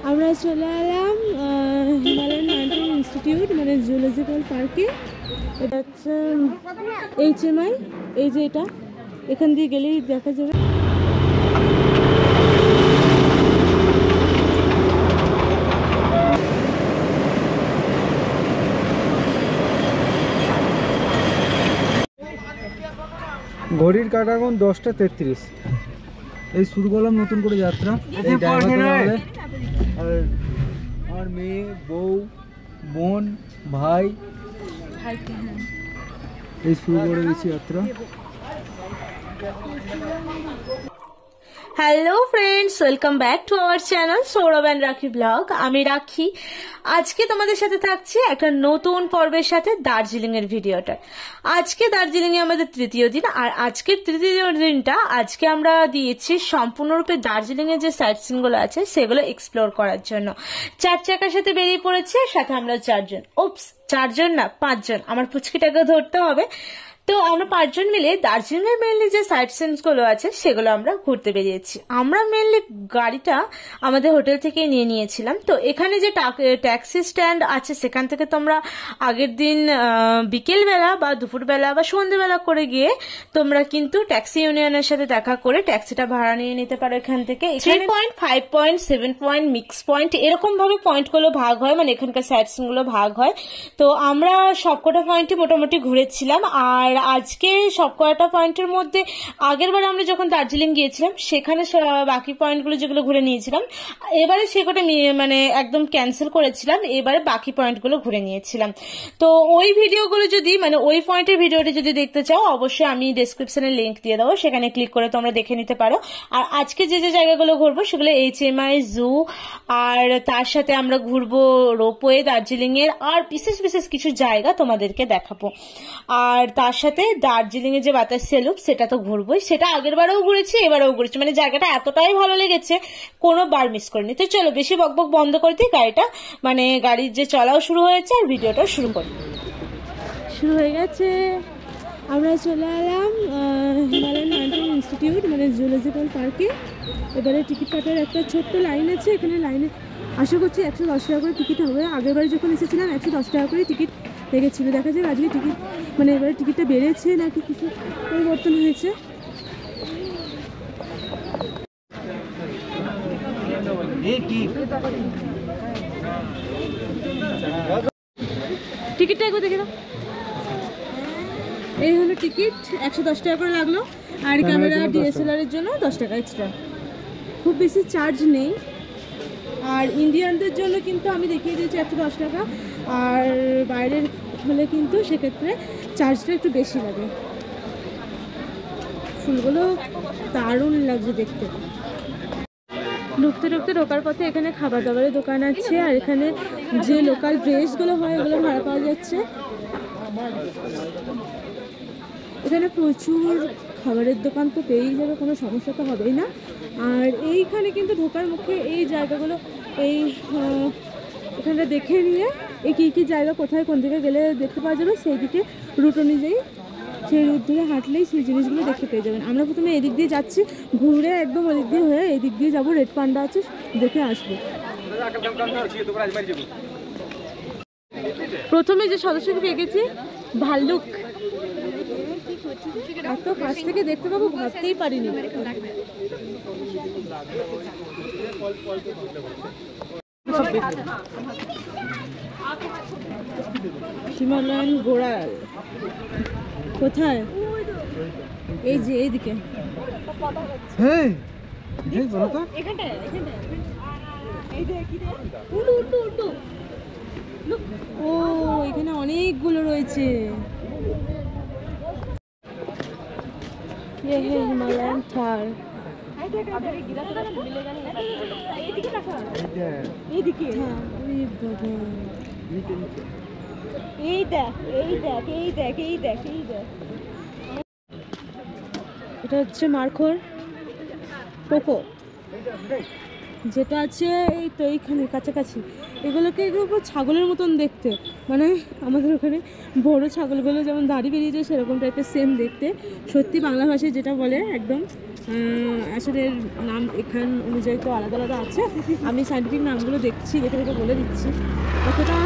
আমরা চলে এলাম হিমালয়ান মাউন্টেন ইনস্টিটিউট মানে জুলজিক্যাল পার্কে। এটা হচ্ছে HMI, এই যে এটা এখান দিয়ে গেলেই দেখা যাবে। ঘড়ির কাঁটা এখন 10:33। এই শুরু করলাম নতুন করে যাত্রা। এই আমার মেয়ে, বউ, বোন, ভাই এই শুরু করে দিয়েছি যাত্রা। Hello friends, welcome back to our channel Sourav and রাখি ব্লগ। আমি রাখি। আজকে তোমাদের সাথে থাকছি একটা নতুন পর্বের সাথে দার্জিলিং এর ভিডিওটা। আজকে দার্জিলিং এ আমাদের তৃতীয় দিন, আর আজকের তৃতীয় দিনটা আজকে আমরা দিয়েছি সম্পূর্ণরূপে দার্জিলিং এর যে সাইট সিন গুলো আছে সেগুলো এক্সপ্লোর করার জন্য। 4 চাকার সাথে বেরিয়ে পড়েছি, সাথে আমরা 4 জন। ওপস, 4 জন না 5 জন, আমার পুচকিটাকে ধরতে হবে। তো আমরা 5 জন মিলে দার্জিলিং এর মেনলি যে সাইট সিনস গুলো আছে সেগুলো আমরা ঘুরতে বেরিয়েছি। আমরা মেনলি গাড়িটা আমাদের হোটেল থেকে নিয়ে নিয়েছিলাম। তো এখানে যে ট্যাক্সি স্ট্যান্ড আছে সেখান থেকে তোমরা আগের দিন বিকেল বেলা বা দুপুরবেলা বা সন্ধ্যেবেলা করে গিয়ে তোমরা কিন্তু ট্যাক্সি ইউনিয়নের সাথে দেখা করে ট্যাক্সিটা ভাড়া নিয়ে নিতে পারো। এখান থেকে 3 point, 5 point, 7 point, mix point এরকম ভাবে পয়েন্ট গুলো ভাগ হয়, মানে এখানকার সাইট সিন গুলো ভাগ হয়। তো আমরা সবকটা পয়েন্টই মোটামুটি ঘুরেছিলাম। আর আজকে সব কয়টা পয়েন্টের মধ্যে আগের বার আমরা যখন দার্জিলিং গিয়েছিলাম সেখানে বাকি পয়েন্টগুলো যেগুলো ঘুরে নিয়েছিলাম, এবারে সেকটা মানে একদম ক্যান্সেল করেছিলাম, এবারে বাকি পয়েন্টগুলো ঘুরে নিয়েছিলাম। তো ওই ভিডিওগুলো যদি মানে ওই পয়েন্টের ভিডিওটি যদি দেখতে চাও অবশ্যই আমি ডেসক্রিপশনে লিঙ্ক দিয়ে দেবো, সেখানে ক্লিক করে তোমরা দেখে নিতে পারো। আর আজকে যে যে জায়গাগুলো ঘুরবো সেগুলো HMI জু, আর তার সাথে আমরা ঘুরবো রোপওয়ে দার্জিলিং এর, আর বিশেষ বিশেষ কিছু জায়গা তোমাদেরকে দেখাবো। আর তার সাথে দার্জিলিং এর যে বাতাস সেলুপ সেটা তো ঘুরবোই, সেটা আগের বারেও ঘুরেছি এবারেও ঘুরেছি, মানে জায়গাটা এতটাই ভালো লেগেছে কোনো বার মিস করিনি। তো চলো বেশি বকবক বন্ধ করে দিই, গাড়িটা মানে গাড়ির যে চলাও শুরু হয়েছে আর ভিডিওটাও শুরু হয়ে গেছে। আমরা চলে এলাম হিমালয়ান মাউন্টেন ইনস্টিটিউট মানে জুলজিক্যাল পার্কে। এবারে টিকিট কাটার একটা ছোট্ট লাইন আছে, এখানে লাইনে আশা করছি 110 টাকা করে টিকিট হবে। আগের বারে যখন এসেছিলাম 110 টাকা করে টিকিট লেগেছিল। দেখা যাক আজকে টিকিট মানে এবারে টিকিটটা বেড়েছে নাকি কিছু পরিবর্তন হয়েছে। টিকিটটা একবার দেখে দাও। এই হলো টিকিট, 110 টাকা করে লাগলো। আর ক্যামেরা DSLR এর জন্য 10 টাকা এক্সট্রা, খুব বেশি চার্জ নেই। আর ইন্ডিয়ানদের জন্য কিন্তু আমি দেখিয়ে দিয়েছি 110 টাকা, আর বাইরের হলে কিন্তু সেক্ষেত্রে চার্জটা একটু বেশি লাগে। ফুলগুলো দারুণ লাগছে দেখতে। ঢুকতে ঢুকতে ঢোকার পথে এখানে খাবার দাবারের দোকান আছে, আর এখানে যে লোকাল ড্রেসগুলো হয় ওগুলো ভাড়া পাওয়া যাচ্ছে। এখানে প্রচুর খাবারের দোকান তো পেয়েই যাবে, কোনো সমস্যা তো হবেই না। আর এইখানে কিন্তু ঢোকার মুখে এই জায়গাগুলো এই এখানটা দেখে নিয়ে এই কী জায়গা কোথায় কোন দিকে গেলে দেখতে পাওয়া যাবে সেই দিকে রুট অনুযায়ী সেই রুট দিয়ে হাঁটলেই সেই জিনিসগুলো দেখতে পেয়ে যাবেন। আমরা প্রথমে এদিক দিয়ে যাচ্ছি, ঘুরে একদম ওদিক দিয়ে হয়ে এদিক দিয়ে যাবো, রেড পান্ডা আছে দেখে আসবো। প্রথমে যে সদস্যকে পেয়ে গেছি ভাল্লুক, এত কাছ থেকে দেখতে পাবো ভাবতেই পারিনি। হিমালয়ান গোড়াল কোথায়? এই যে এইদিকে। ও এখানে অনেকগুলো রয়েছে। হিমালয়ান থার এটা হচ্ছে মার্কোর পোকো। যেটা আছে এই তো এইখানে কাছাকাছি, এগুলো পুরো ছাগলের মতন দেখতে, মানে আমাদের ওখানে বড় ছাগলগুলো যেমন দাড়ি বেরিয়ে যায় সেরকম টাইপের সেম দেখতে। সত্যি বাংলা ভাষায় যেটা বলে একদম, আসলে নাম এখান অনুযায়ী তো আলাদা আলাদা আছে। আমি সাইন্টিফিক নামগুলো দেখছি, দেখে দেখে বলে দিচ্ছি। অতটা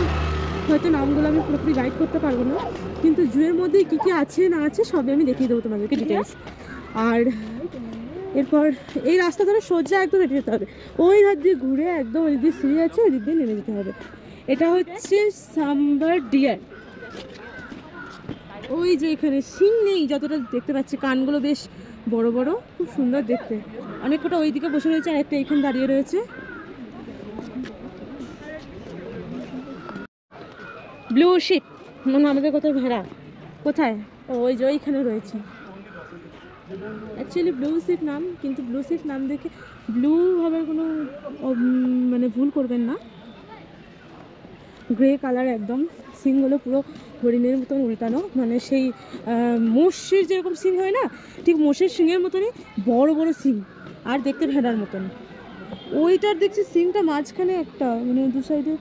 হয়তো নামগুলো আমি পুরোপুরি গাইড করতে পারবো না, কিন্তু জুয়ের মধ্যে কী কী আছে না আছে সবই আমি দেখিয়ে দেবো তোমাদেরকে ডিটেলস। আর এরপর এই রাস্তা ধরে সোজা একদম হেঁটে যেতে হবে, ওই ধার দিয়ে ঘুরে একদম ওই দিক সিঁড়ি আছে ওই দিক দিয়ে নেমে যেতে হবে। এটা হচ্ছে সাম্বার ডিয়ার। ওই যে এখানে শিং নেই যতটা দেখতে পাচ্ছি, কানগুলো বেশ বড় বড়, খুব সুন্দর দেখতে। অনেক কটা ওই দিকে বসে রয়েছে আর একটা এখানে দাঁড়িয়ে রয়েছে। ব্লু শিপ মানে আমাদের কোথায় ভেড়া, কোথায়? ওই যে ওইখানে রয়েছে। অ্যাকচুয়ালি ব্লু শিপ নাম, কিন্তু ব্লু শিপ নাম দেখে ব্লু হবার কোনো মানে ভুল করবেন না। গ্রে কালার একদম, সিংগুলো পুরো হরিণের মতন উল্টানো, মানে সেই মোষের যেরকম সিং হয় না, ঠিক মোষের সিংয়ের মতনই বড় বড় সিং, আর দেখতে ভেড়ার মতন। ওইটার দেখছি সিংটা মাঝখানে একটা, মানে দু সাইডে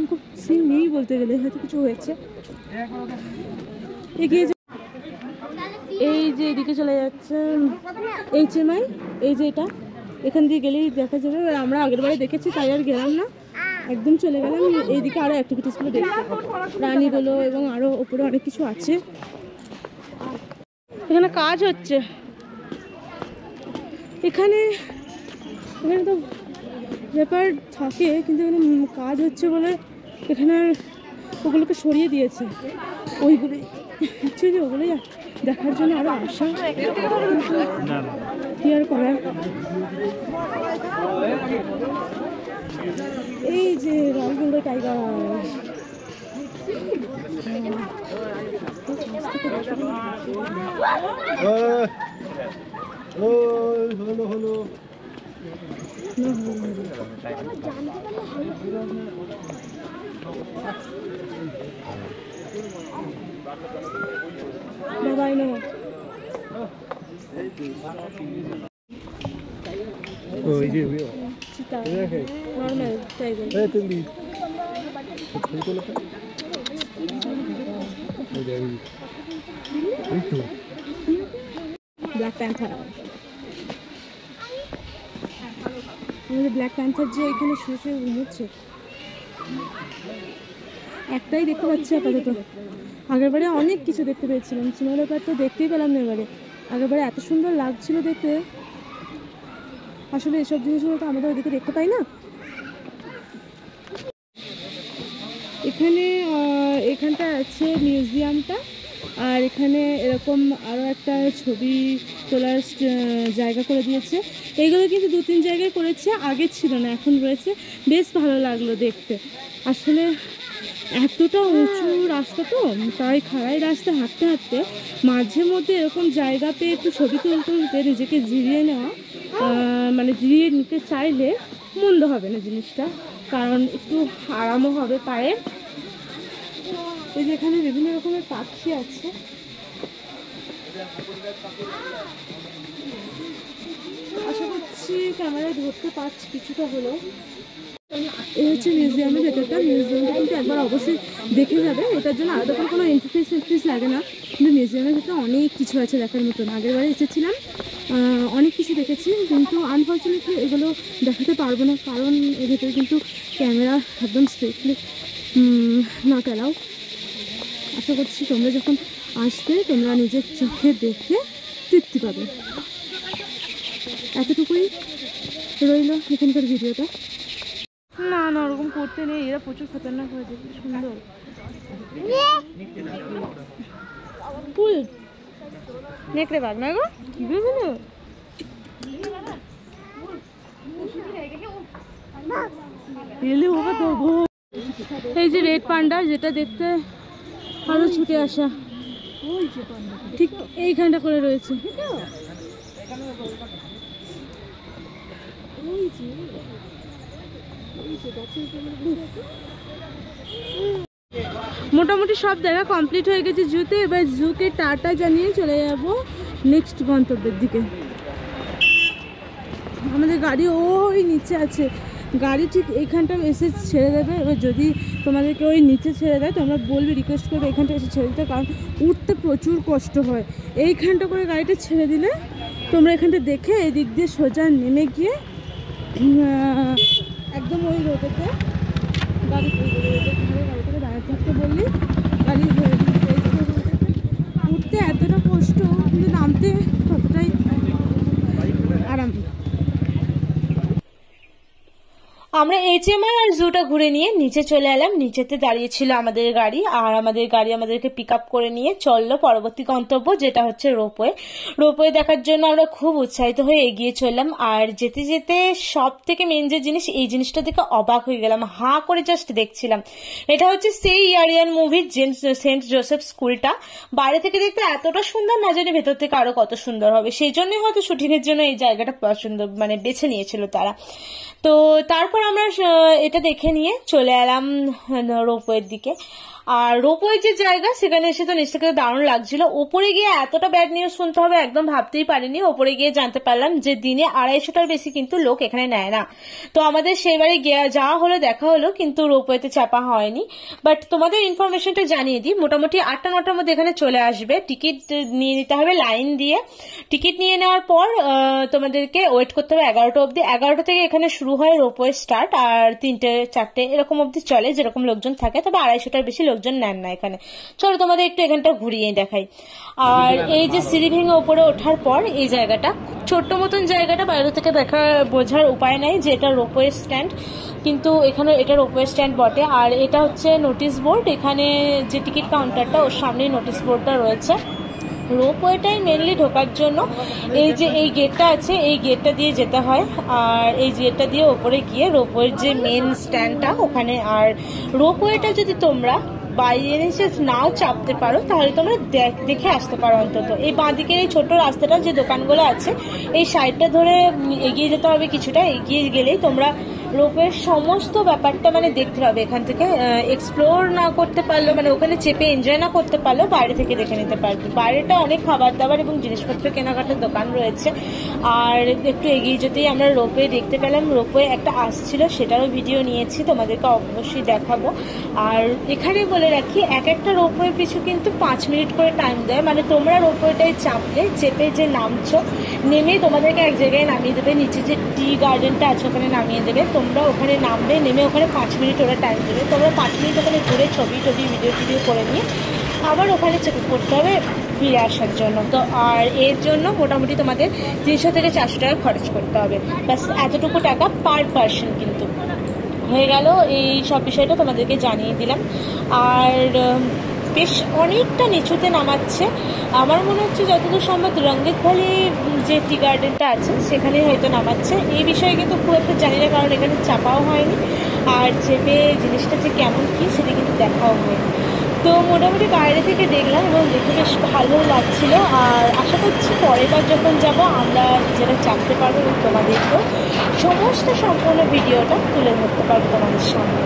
খুব সিং নেই বলতে গেলে, হয়তো কিছু হয়েছে। এগিয়ে এই যে এদিকে চলে যাচ্ছে HMI, এই যে এটা এখান দিয়ে গেলেই দেখা যাবে। আমরা আগের বারে দেখেছি তাই আর গেলাম না, একদম চলে গেলাম এইদিকে আরও অ্যাক্টিভিটিসগুলো দেখতে, প্রাণীগুলো এবং আরও ওপরে অনেক কিছু আছে। এখানে কাজ হচ্ছে, এখানে তো ব্যাপার থাকে, কিন্তু এখানে কাজ হচ্ছে বলে এখানে ওগুলোকে সরিয়ে দিয়েছে। ওইগুলো অ্যাকচুয়ালি ওগুলোই দেখার জন্য আরও আশা, কি আর করার। এই যে রয়্যাল বেঙ্গল টাইগার, হলো বাবাই নো ওই যে চিতা নরমাল টাইগার। এই তুমি ব্ল্যাক প্যান্থার, ব্ল্যাক প্যান্থার যে এখানে শুয়ে শুয়ে ঘুমোচ্ছে, একটাই দেখতে পাচ্ছি আপাতত। আগেরবারে অনেক কিছু দেখতে পেয়েছিলাম, স্নো লেপার্ড তো দেখতেই পেলাম না এবারে। আগেরবারে এত সুন্দর লাগছিল দেখতে, আসলে এসব জিনিসগুলো তো আমাদের ওদিকে দেখতে পাই না। এখানে এখানটা আছে মিউজিয়ামটা, আর এখানে এরকম আরও একটা ছবি তোলার জায়গা করে দিয়েছে। এইগুলো কিন্তু 2-3 জায়গায় করেছে, আগে ছিল না, এখন রয়েছে। বেশ ভালো লাগলো দেখতে। আসলে এতটা উঁচু রাস্তা তো, তাই খাড়াই রাস্তা হাঁটতে হাঁটতে মাঝে মধ্যে এরকম জায়গা পেয়ে একটু ছবি তুলতে নিজেকে জিরিয়ে নেওয়া, মানে জিরিয়ে নিতে চাইলে মন্দ হবে না জিনিসটা, কারণ একটু আরামও হবে পায়ে। এই যে এখানে বিভিন্ন রকমের পাখি আছে, আশা করছি ক্যামেরায় ধরতে পারছি কিছুটা হলেও। এই হচ্ছে মিউজিয়ামের ভেতরটা, মিউজিয়ামটা কিন্তু একবার অবশ্যই দেখে যাবে, এটার জন্য আলাদা করে কোনো এন্ট্রি লাগে না, কিন্তু মিউজিয়ামের ভেতরে অনেক কিছু আছে দেখার মতন। আগের বারে এসেছিলাম, অনেক কিছু দেখেছি, কিন্তু আনফর্চুনেটলি এগুলো দেখাতে পারবো না, কারণ এর ভেতরে কিন্তু ক্যামেরা একদম স্ট্রিক্টলি নট অ্যালাউ। আশা করছি তোমরা যখন আসবে তোমরা নিজের চোখে দেখে তৃপ্তি পাবে। এতটুকুই রইল এখানকার ভিডিওটা। না না ওরকম করতে নেই, এরা প্রচুর খতরনাক হয়ে যায়। সুন্দর ফুল নেকড়ে বাঘ না গো, বিভিন্ন এই যে রেড পান্ডা, যেটা দেখতে আরো ছুটে আসা, ঠিক এইখানটা করে রয়েছে। মোটামুটি সব দেখা কমপ্লিট হয়ে গেছে জুতে। এবার জুকে টাটা জানিয়ে চলে যাব নেক্সট গন্তব্যের দিকে। আমাদের গাড়ি ওই নিচে আছে, গাড়ি ঠিক এইখানটা এসে ছেড়ে দেবে। এবার যদি তোমাদেরকে ওই নিচে ছেড়ে দেয় তোমরা বলবে, রিকোয়েস্ট করবে এখানটা এসে ছেড়ে দিতে, কারণ উঠতে প্রচুর কষ্ট হয়। এইখানটা করে গাড়িটা ছেড়ে দিলে তোমরা এখানটা দেখে এই দিক দিয়ে সোজা নেমে গিয়ে একদম ওই রোডেতে গাড়ি গাড়িটাকে দাঁড়িয়ে থাকতে বললি গাড়ি উঠতে এতটা কষ্ট, কিন্তু নামতে ততটাই আরাম। আমরা HMI আর জুটা ঘুরে নিয়ে নিচে চলে এলাম। নিচেতে দাঁড়িয়েছিল আমাদের গাড়ি, আর আমাদের গাড়ি আমাদেরকে পিক আপ করে নিয়ে চললো পরবর্তী গন্তব্য, যেটা হচ্ছে রোপওয়ে। রোপওয়ে দেখার জন্য আমরা খুব উৎসাহিত হয়ে এগিয়ে চললাম। আর যেতে যেতে সব থেকে মেন যে জিনিস, এই জিনিসটা দেখে অবাক হয়ে গেলাম, হাঁ করে জাস্ট দেখছিলাম। এটা হচ্ছে সেই ইয়ারিয়ান মুভির সেন্ট জোসেফ স্কুলটা। বাইরে থেকে দেখতে এতটা সুন্দর, না জানি ভেতর থেকে আরো কত সুন্দর হবে। সেই জন্যই হয়তো শুটিং এর জন্য এই জায়গাটা পছন্দ বেছে নিয়েছিল তারা। তো তারপর আমরা এটা দেখে নিয়ে চলে এলাম রোপওয়ের দিকে। আর রোপওয়ে যে জায়গা, সেখানে এসে তো নিশ্চয়ই দারুণ লাগছিল। ওপরে গিয়ে এতটা ব্যাড নিউজ শুনতে হবে একদম ভাবতেই পারিনি। ওপরে গিয়ে জানতে পারলাম যে দিনে 250টার বেশি কিন্তু লোক এখানে নেয় না। তো আমাদের সেইবারে যাওয়া হলো, দেখা হলো, কিন্তু রোপওয়েতে চাপা হয়নি। বাট তোমাদের ইনফরমেশনটা জানিয়ে দিই, মোটামুটি 8টা-9টার মধ্যে এখানে চলে আসবে। টিকিট নিয়ে নিতে হবে লাইন দিয়ে। টিকিট নিয়ে নেওয়ার পর তোমাদেরকে ওয়েট করতে হবে 11টা অবধি। 11টা থেকে এখানে শুরু হয় রোপওয়ে স্টার্ট, আর 3টে-4টে এরকম অবধি চলে, যেরকম লোকজন থাকে। তবে 250টার বেশি লোকজন নেন না এখানে। চলো তোমাদের একটু এখানটা ঘুরিয়ে দেখাই। আর এই যে সিঁড়ি ভেঙে উপরে ওঠার পর এই জায়গাটা, ছোট্ট মতন জায়গাটা, বাইরে থেকে দেখা বোঝার উপায় নাই যে এটা রোপওয়ে স্ট্যান্ড, কিন্তু এখানে এটা রোপওয়ে স্ট্যান্ড বটে। আর এটা হচ্ছে নোটিশ বোর্ড, এখানে যে টিকিট কাউন্টারটা ওর সামনেই নোটিশ বোর্ডটা রয়েছে। রোপওয়েটাই মেনলি ঢোকার জন্য এই যে এই গেটটা আছে, এই গেটটা দিয়ে যেতে হয়। আর এই গেটটা দিয়ে ওপরে গিয়ে রোপওয়ের যে মেন স্ট্যান্ডটা ওখানে। আর রোপওয়েটা যদি তোমরা বাইরে এসে নাও চাপতে পারো, তাহলে তোমরা দেখে আসতে পারো অন্তত। এই বাঁদিকের এই ছোট্ট রাস্তাটা, যে দোকানগুলো আছে, এই সাইডটা ধরে এগিয়ে যেতে হবে কিছুটা। এগিয়ে গেলেই তোমরা রোপওয়ের সমস্ত ব্যাপারটা দেখতে পাবে। এখান থেকে এক্সপ্লোর না করতে পারলেও, ওখানে চেপে এনজয় না করতে পারলেও বাইরে থেকে দেখে নিতে পারবে। বাইরেটা অনেক খাবার দাবার এবং জিনিসপত্র কেনাকাটার দোকান রয়েছে। আর একটু এগিয়ে যেতেই আমরা রোপওয়ে দেখতে পেলাম। রোপওয়ে একটা আসছিল, সেটারও ভিডিও নিয়েছি, তোমাদেরকে অবশ্যই দেখাবো। আর এখানে বলে রাখি, একটা রোপওয়ে পিছু কিন্তু 5 মিনিট করে টাইম দেয়। তোমরা রোপওয়েটায় চেপে যে নামছো, নেমে তোমাদেরকে এক জায়গায় নামিয়ে দেবে, নিচে যে টি গার্ডেনটা আছে ওখানে নামিয়ে দেবে। তোমরা ওখানে নামবে, নেমে ওখানে 5 মিনিট ওরা টাইম দেবে। তোমরা 5 মিনিট ওখানে ঘুরে ছবি ভিডিও করে নিয়ে আবার ওখানে চেক করতে হবে ফিরে আসার জন্য। তো আর এর জন্য মোটামুটি তোমাদের 300 থেকে 400 টাকা খরচ করতে হবে। ব্যাস এতটুকু টাকা পার পার্সন কিন্তু হয়ে গেল। এই সব বিষয়টা তোমাদেরকে জানিয়ে দিলাম। আর বেশ অনেকটা নিচুতে নামাচ্ছে। আমার মনে হচ্ছে যতদূর সম্ভব রঙ্গিত ভ্যালি যে টি গার্ডেনটা আছে সেখানেই হয়তো নামাচ্ছে। এই বিষয়ে কিন্তু খুব একটা জানি না, কারণ এখানে চাপাও হয়নি। আর চেপে জিনিসটা যে কেমন কি সেটা কিন্তু দেখাও হয়নি। তো মোটামুটি বাইরে থেকে দেখলাম এবং দেখে বেশ ভালো লাগছিল। আর আশা করছি পরের বার যখন যাব আমরা নিজেরা চাপতে পারবো এবং তোমাদেরকেও সমস্ত সম্পূর্ণ ভিডিওটা তুলে ধরতে পারবো তোমাদের সামনে।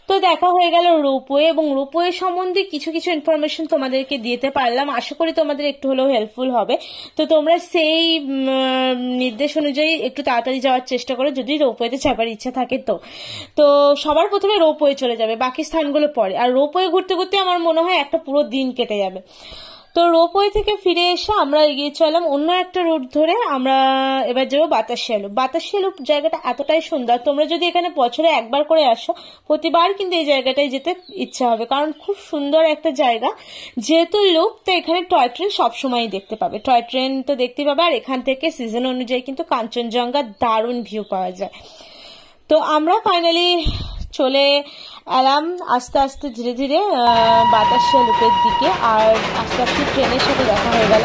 তো দেখা হয়ে গেল রোপওয়ে, এবং রোপওয়ে সম্বন্ধে কিছু ইনফরমেশন তোমাদেরকে দিতে পারলাম। আশা করি তোমাদের একটু হলেও হেল্পফুল হবে। তো তোমরা সেই নির্দেশ অনুযায়ী একটু তাড়াতাড়ি যাওয়ার চেষ্টা করো যদি রোপওয়েতে চাপার ইচ্ছা থাকে। তো সবার প্রথমে রোপওয়ে চলে যাবে, বাকি স্থানগুলো পরে। আর রোপওয়ে ঘুরতে ঘুরতে আমার মনে হয় একটা পুরো দিন কেটে যাবে। তো রোপওয়ে থেকে ফিরে এসে আমরা এগিয়ে চললাম অন্য একটা রুট ধরে। আমরা এবার যাবো বাতাসিয়ালু। বাতাসিয়ালু জায়গাটা এতটাই সুন্দর, তোমরা যদি এখানে বছরে একবার করে আসো, প্রতিবার কিন্তু এই জায়গাটায় যেতে ইচ্ছা হবে, কারণ খুব সুন্দর একটা জায়গা। যেহেতু লুক, তো এখানে টয় ট্রেন সবসময়ই দেখতে পাবে, টয় ট্রেন তো দেখতে পাবে। আর এখান থেকে সিজন অনুযায়ী কিন্তু কাঞ্চনজঙ্ঘার দারুণ ভিউ পাওয়া যায়। তো আমরা ফাইনালি চলে এলাম আস্তে আস্তে ধীরে ধীরে বাতাসিয়ালুপের দিকে। আর আস্তে আস্তে ট্রেনের সাথে দেখা হয়ে গেল।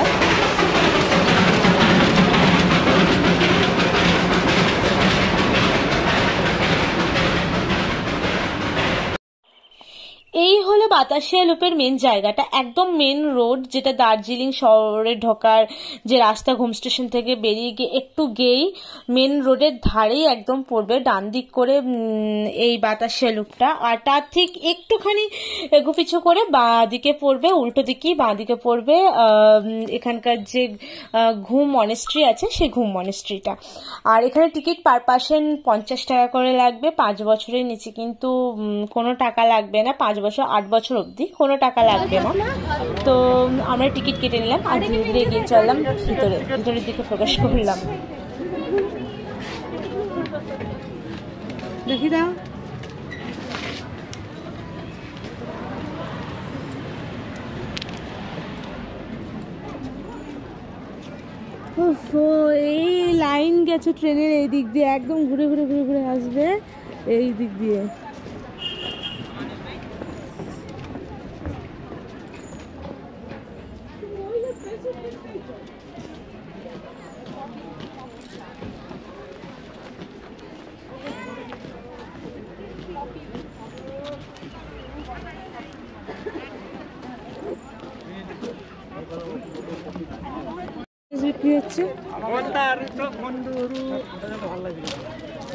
এই হলো বাতাসিয়া লুপের মেন জায়গাটা একদম মেন রোড, যেটা দার্জিলিং শহরে ঢোকার যে রাস্তা, ঘুম স্টেশন থেকে বেরিয়ে গিয়ে একটু গেই মেন রোডের ধারেই একদম পড়বে ডান দিক করে এই বাতাসিয়া লুপটা। আর তার ঠিক একটুখানি এগুপিছু করে বাঁ দিকে পড়বে, উল্টো দিকেই বাঁ দিকে পড়বে এখানকার যে ঘুম মনেস্ট্রি আছে সেই ঘুম মনেস্ট্রিটা। আর এখানে টিকিট পার পার্সন 50 টাকা করে লাগবে। 5 বছরের নিচে কিন্তু কোনো টাকা লাগবে না, 5 বছর 8 বছর অবধি কোনো টাকা লাগবে না। তো আমরা টিকিট কেটে নিলাম আর ধীরে ধীরে এগিয়ে চললাম ভিতরের দিকে প্রবেশ করলাম। দেখি দাও, এই লাইন গেছে ট্রেনের এই দিক দিয়ে, একদম ঘুরে ঘুরে ঘুরে ঘুরে আসবে এই দিক দিয়ে। বিক্রি হচ্ছে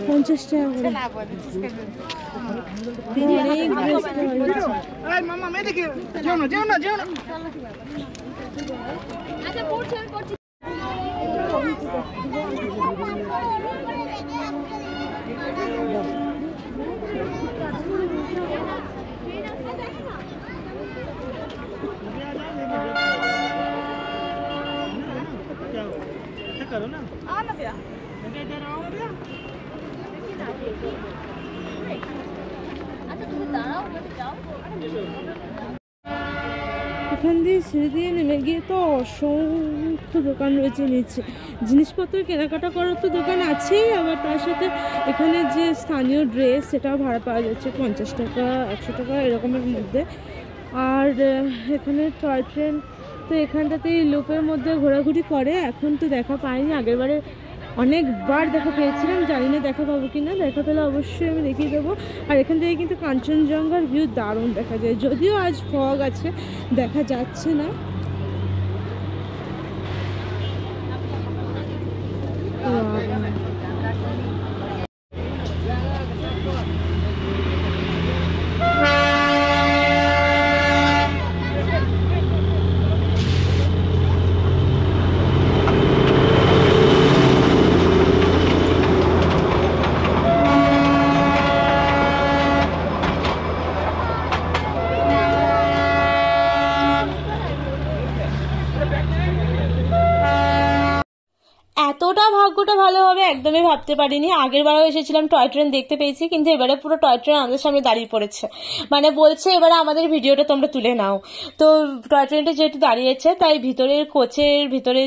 50 টাকা করে। এখান দিয়ে সিঁড়ি দিয়ে নেমে গিয়ে তো অসংখ্য দোকান রয়েছে নিচে, জিনিসপত্র কেনাকাটা করার তো দোকান আছেই, আবার তার সাথে এখানে যে স্থানীয় ড্রেস সেটাও ভাড়া পাওয়া যাচ্ছে 50 টাকা 100 টাকা এরকমের মধ্যে। আর এখানে টয় ট্রেন তো এখানটাতেই লুপের মধ্যে ঘোরাঘুরি করে, এখন তো দেখা পাইনি, আগেরবারে অনেকবার দেখা পেয়েছিলাম, জানি না দেখা পাবো কিনা, দেখা পেলে অবশ্যই আমি দেখিয়ে দেবো। আর এখান থেকে কিন্তু কাঞ্চনজঙ্ঘার ভিউ দারুণ দেখা যায়, যদিও আজ ফগ আছে দেখা যাচ্ছে না। এতটা ভাগ্যটা ভালো হবে একদমই ভাবতে পারিনি। আগের বারও এসেছিলাম, টয় ট্রেন দেখতে পেয়েছি, কিন্তু এবারে পুরো টয় ট্রেন আমাদের সামনে দাঁড়িয়ে পড়েছে, মানে বলছে এবারে আমাদের ভিডিওটা তোমরা তুলে নাও। তো টয় ট্রেনটা যেহেতু দাঁড়িয়েছে তাই ভিতরের কোচের ভিতরে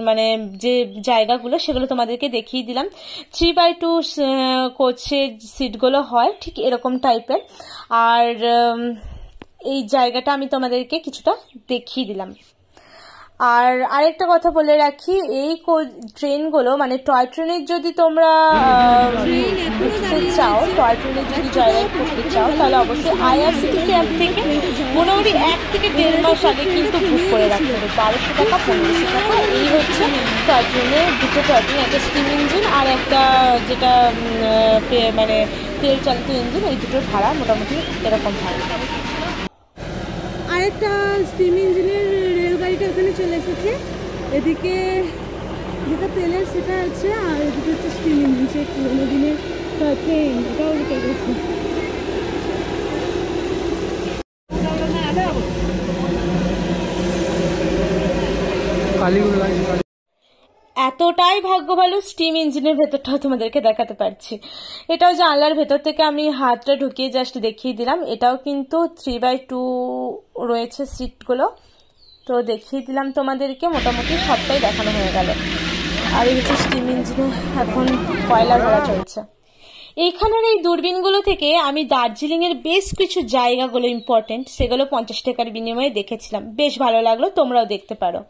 মানে যে জায়গাগুলো সেগুলো তোমাদেরকে দেখিয়ে দিলাম। 3x2 কোচের সিটগুলো হয় ঠিক এরকম টাইপের, আর এই জায়গাটা আমি তোমাদেরকে কিছুটা দেখিয়ে দিলাম। আর আরেকটা কথা বলে রাখি, এই ট্রেনগুলো মানে টয় ট্রেনের যদি তোমরা উঠতে চাও, টয় ট্রেনের যদি জয়রাইড করতে চাও, তাহলে অবশ্যই IRCTC অ্যাপ থেকে মোটামুটি 1 থেকে 1.5 মাস আগে কিন্তু বুক করে রাখতে হবে। 1200 টাকা 1500 টাকা এই হচ্ছে টয় ট্রেনের দুটো টয় ট্রেন, একটা স্টিম ইঞ্জিন আর একটা যেটা মানে তেল চালিত ইঞ্জিন, এই দুটোর ভাড়া মোটামুটি এরকম ভাড়া। আরেকটা স্টিম ইঞ্জিনের রেলগাড়িটা ওখানে চলে এসেছে, এদিকে যেটা তেলের সেটা আছে, আর এদিকে হচ্ছে স্টিম ইঞ্জিন, সেই পুরোনো দিনের ট্রেন, এটাও উঠে গেছে। এতটাই ভাগ্য ভালো স্টিম ইঞ্জিনের ভেতরটাও তোমাদেরকে দেখাতে পারছি। এটাও জানলার ভেতর থেকে আমি হাতটা ঢুকিয়ে জাস্ট দেখিয়ে দিলাম। এটাও কিন্তু 3x2 রয়েছে সিটগুলো, তো দেখিয়ে দিলাম তোমাদেরকে, মোটামুটি সবটাই দেখানো হয়ে গেল। আর এই হচ্ছে স্টিম ইঞ্জিনে এখন কয়লা ভরা চলছে। এইখানের এই দূরবীনগুলো থেকে আমি দার্জিলিংয়ের বেশ কিছু জায়গাগুলো ইম্পর্টেন্ট সেগুলো 50 টাকার বিনিময়ে দেখেছিলাম, বেশ ভালো লাগলো, তোমরাও দেখতে পারো।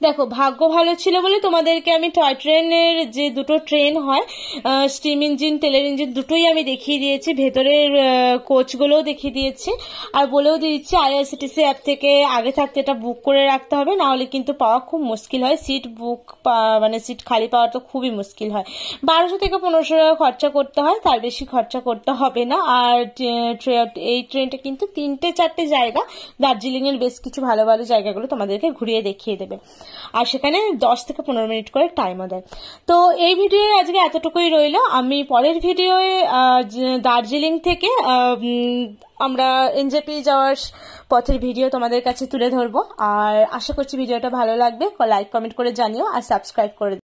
দেখো ভাগ্য ভালো ছিল বলে তোমাদেরকে আমি টয় ট্রেনের যে দুটো ট্রেন হয়, স্টিম ইঞ্জিন তেলের ইঞ্জিন দুটোই আমি দেখিয়ে দিয়েছি, ভেতরের কোচগুলোও দেখিয়ে দিয়েছি, আর বলেও দিয়েছি আইআরসিটিসি অ্যাপ থেকে আগে থাকতে এটা বুক করে রাখতে হবে, না হলে কিন্তু পাওয়া খুব মুশকিল হয়। সিট বুক মানে সিট খালি পাওয়া তো খুবই মুশকিল হয়। 1200 থেকে 1500 টাকা খরচা করতে হয়, তার বেশি খরচা করতে হবে না। আর এই ট্রেনটা কিন্তু 3-4টে জায়গা, দার্জিলিং এর বেশ কিছু ভালো ভালো জায়গাগুলো তোমাদেরকে ঘুরিয়ে দেখিয়ে দেবে, আর সেখানে 10 থেকে 15 মিনিট করে টাইমও দেয়। তো এই ভিডিও আজকে এতটুকুই রইল। আমি পরের ভিডিওয়ে দার্জিলিং থেকে আমরা এনজেপি যাওয়ার পথের ভিডিও তোমাদের কাছে তুলে ধরবো। আর আশা করছি ভিডিওটা ভালো লাগবে। লাইক কমেন্ট করে জানিও আর সাবস্ক্রাইব করে